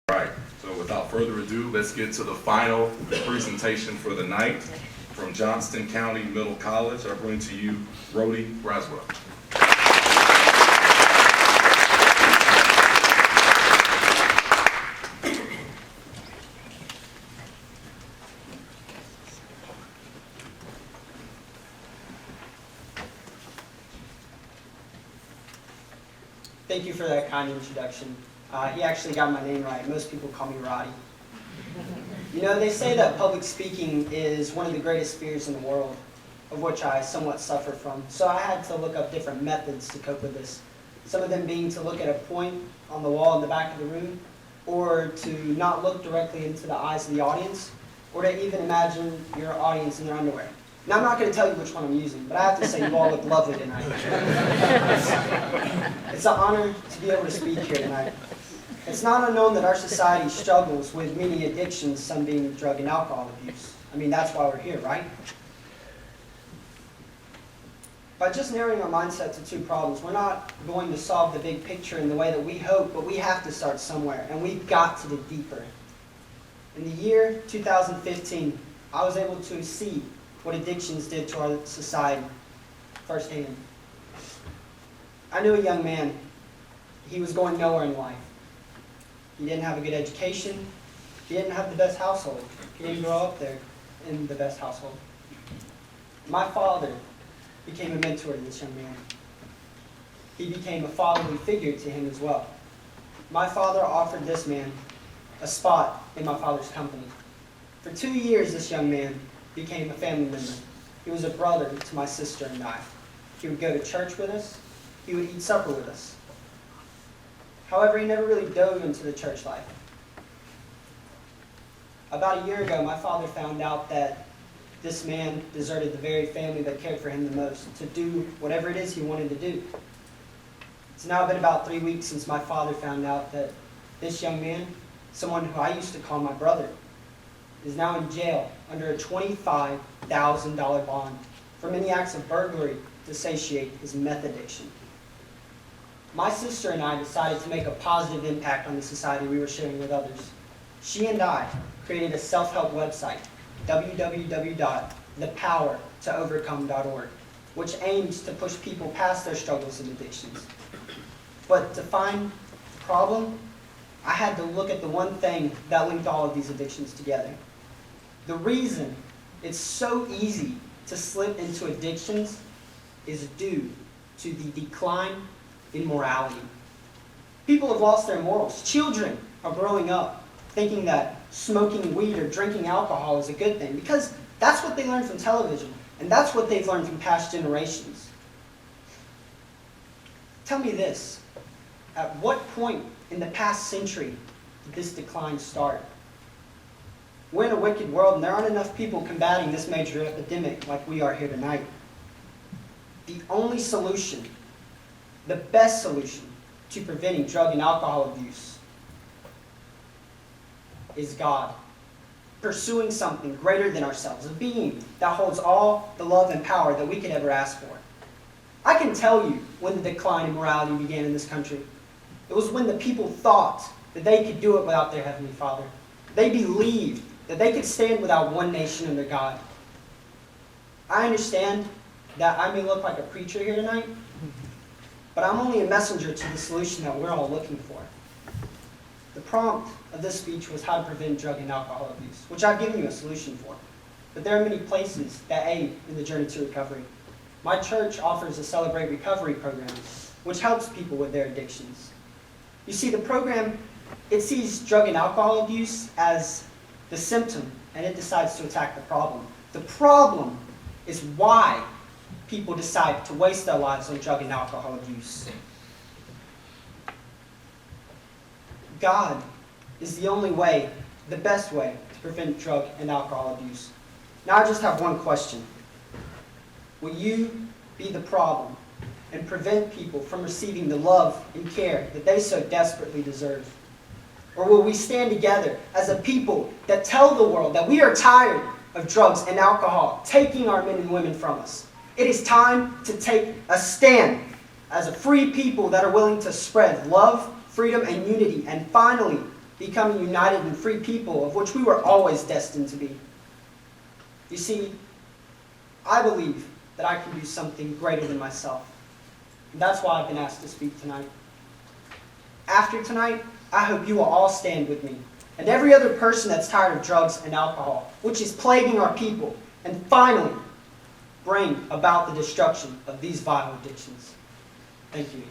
All right, so without further ado, let's get to the final presentation for the night. From Johnston County Middle College, I bring to you Rody Braswell. Thank you for that kind introduction. He actually got my name right. Most people call me Rody. You know, they say that public speaking is one of the greatest fears in the world, of which I somewhat suffer from. So I had to look up different methods to cope with this. Some of them being to look at a point on the wall in the back of the room, or to not look directly into the eyes of the audience, or to even imagine your audience in their underwear. Now, I'm not going to tell you which one I'm using, but I have to say you all look lovely tonight. It's an honor to be able to speak here tonight. It's not unknown that our society struggles with many addictions, some being drug and alcohol abuse. I mean, that's why we're here, right? By just narrowing our mindset to two problems, we're not going to solve the big picture in the way that we hope, but we have to start somewhere, and we've got to dig deeper. In the year 2015, I was able to see what addictions did to our society firsthand. I knew a young man. He was going nowhere in life. He didn't have a good education. He didn't have the best household. He didn't grow up there in the best household. My father became a mentor to this young man. He became a fatherly figure to him as well. My father offered this man a spot in my father's company. For 2 years, this young man became a family member. He was a brother to my sister and I. He would go to church with us. He would eat supper with us. However, he never really dove into the church life. About a year ago, my father found out that this man deserted the very family that cared for him the most to do whatever it is he wanted to do. It's now been about 3 weeks since my father found out that this young man, someone who I used to call my brother, is now in jail under a $25,000 bond for many acts of burglary to satiate his meth addiction. My sister and I decided to make a positive impact on the society we were sharing with others. She and I created a self-help website, www.thepowertoovercome.org, which aims to push people past their struggles and addictions. But to find the problem, I had to look at the one thing that linked all of these addictions together. The reason it's so easy to slip into addictions is due to the decline in morality. People have lost their morals. Children are growing up thinking that smoking weed or drinking alcohol is a good thing because that's what they learned from television, and that's what they've learned from past generations. Tell me this, at what point in the past century did this decline start? We're in a wicked world, and there aren't enough people combating this major epidemic like we are here tonight. The only solution, the best solution to preventing drug and alcohol abuse is God. Pursuing something greater than ourselves, a being that holds all the love and power that we could ever ask for. I can tell you when the decline in morality began in this country. It was when the people thought that they could do it without their Heavenly Father. They believed that they could stand without one nation under God. I understand that I may look like a preacher here tonight, but I'm only a messenger to the solution that we're all looking for. The prompt of this speech was how to prevent drug and alcohol abuse, which I've given you a solution for. But there are many places that aid in the journey to recovery. My church offers a Celebrate Recovery program, which helps people with their addictions. You see, the program, it sees drug and alcohol abuse as the symptom, and it decides to attack the problem. The problem is why people decide to waste their lives on drug and alcohol abuse. God is the only way, the best way, to prevent drug and alcohol abuse. Now I just have one question. Will you be the problem and prevent people from receiving the love and care that they so desperately deserve? Or will we stand together as a people that tell the world that we are tired of drugs and alcohol taking our men and women from us? It is time to take a stand as a free people that are willing to spread love, freedom, and unity, and finally becoming united and free people, of which we were always destined to be. You see, I believe that I can do something greater than myself. And that's why I've been asked to speak tonight. After tonight, I hope you will all stand with me and every other person that's tired of drugs and alcohol, which is plaguing our people, and finally bring about the destruction of these vile addictions. Thank you.